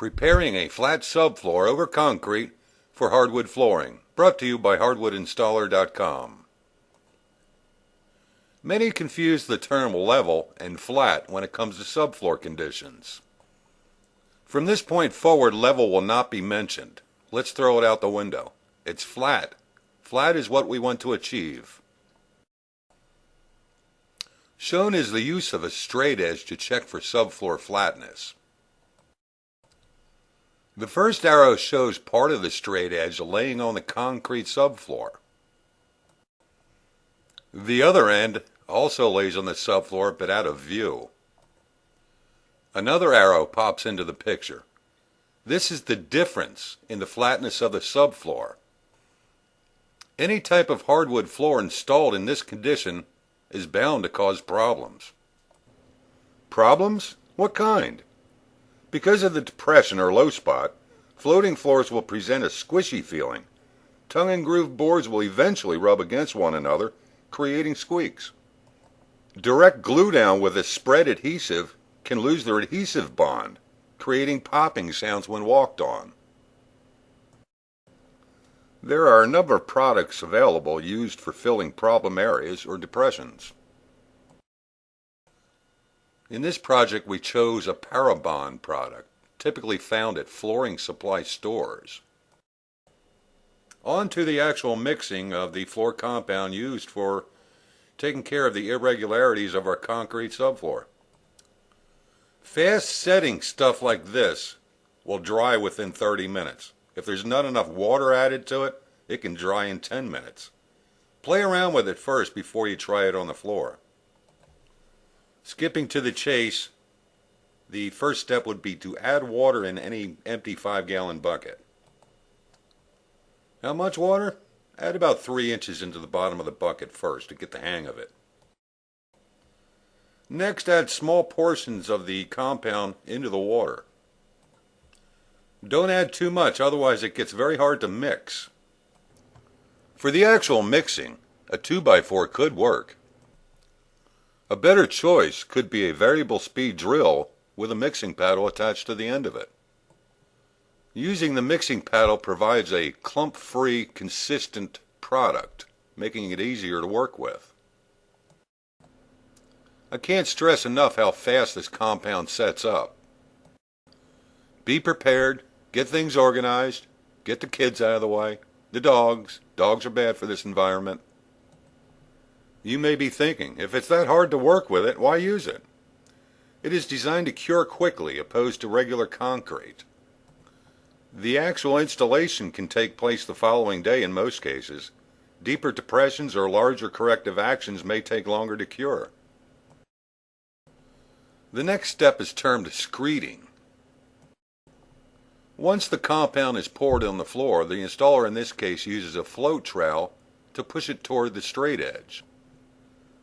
Preparing a flat subfloor over concrete for hardwood flooring. Brought to you by hardwoodinstaller.com. Many confuse the term level and flat when it comes to subfloor conditions. From this point forward, level will not be mentioned. Let's throw it out the window. It's flat. Flat is what we want to achieve. Shown is the use of a straight edge to check for subfloor flatness. The first arrow shows part of the straight edge laying on the concrete subfloor. The other end also lays on the subfloor but out of view. Another arrow pops into the picture. This is the difference in the flatness of the subfloor. Any type of hardwood floor installed in this condition is bound to cause problems. Problems? What kind? Because of the depression or low spot, floating floors will present a squishy feeling. Tongue and groove boards will eventually rub against one another, creating squeaks. Direct glue down with a spread adhesive can lose their adhesive bond, creating popping sounds when walked on. There are a number of products available used for filling problem areas or depressions. In this project, we chose a Parabond product, typically found at flooring supply stores. On to the actual mixing of the floor compound used for taking care of the irregularities of our concrete subfloor. Fast setting stuff like this will dry within 30 minutes. If there's not enough water added to it, it can dry in 10 minutes. Play around with it first before you try it on the floor. Skipping to the chase, the first step would be to add water in any empty 5-gallon bucket. How much water? Add about 3 inches into the bottom of the bucket first to get the hang of it. Next, add small portions of the compound into the water. Don't add too much, otherwise it gets very hard to mix. For the actual mixing, a 2x4 could work. A better choice could be a variable speed drill with a mixing paddle attached to the end of it. Using the mixing paddle provides a clump-free, consistent product, making it easier to work with. I can't stress enough how fast this compound sets up. Be prepared, get things organized, get the kids out of the way, the dogs. Dogs are bad for this environment. You may be thinking, if it's that hard to work with it, why use it? It is designed to cure quickly, opposed to regular concrete. The actual installation can take place the following day in most cases. Deeper depressions or larger corrective actions may take longer to cure. The next step is termed screeding. Once the compound is poured on the floor, the installer in this case uses a float trowel to push it toward the straight edge.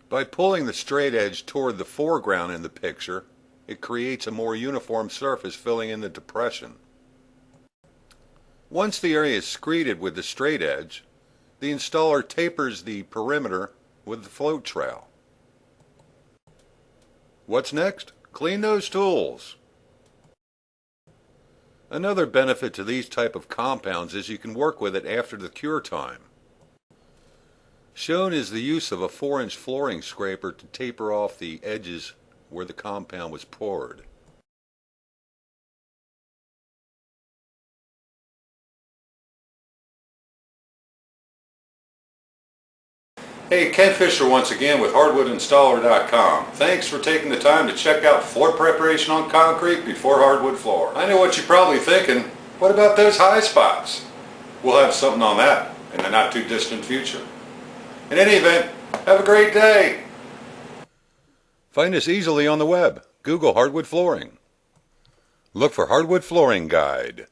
By pulling the straight edge toward the foreground in the picture, it creates a more uniform surface filling in the depression. Once the area is screeded with the straight edge, the installer tapers the perimeter with the float trowel. What's next? Clean those tools. Another benefit to these type of compounds is you can work with it after the cure time. Shown is the use of a 4-inch flooring scraper to taper off the edges where the compound was poured. Hey, Ken Fisher once again with hardwoodinstaller.com. Thanks for taking the time to check out floor preparation on concrete before hardwood floor. I know what you're probably thinking, what about those high spots? We'll have something on that in the not too distant future. In any event, have a great day. Find us easily on the web. Google hardwood flooring. Look for Hardwood Flooring Guide.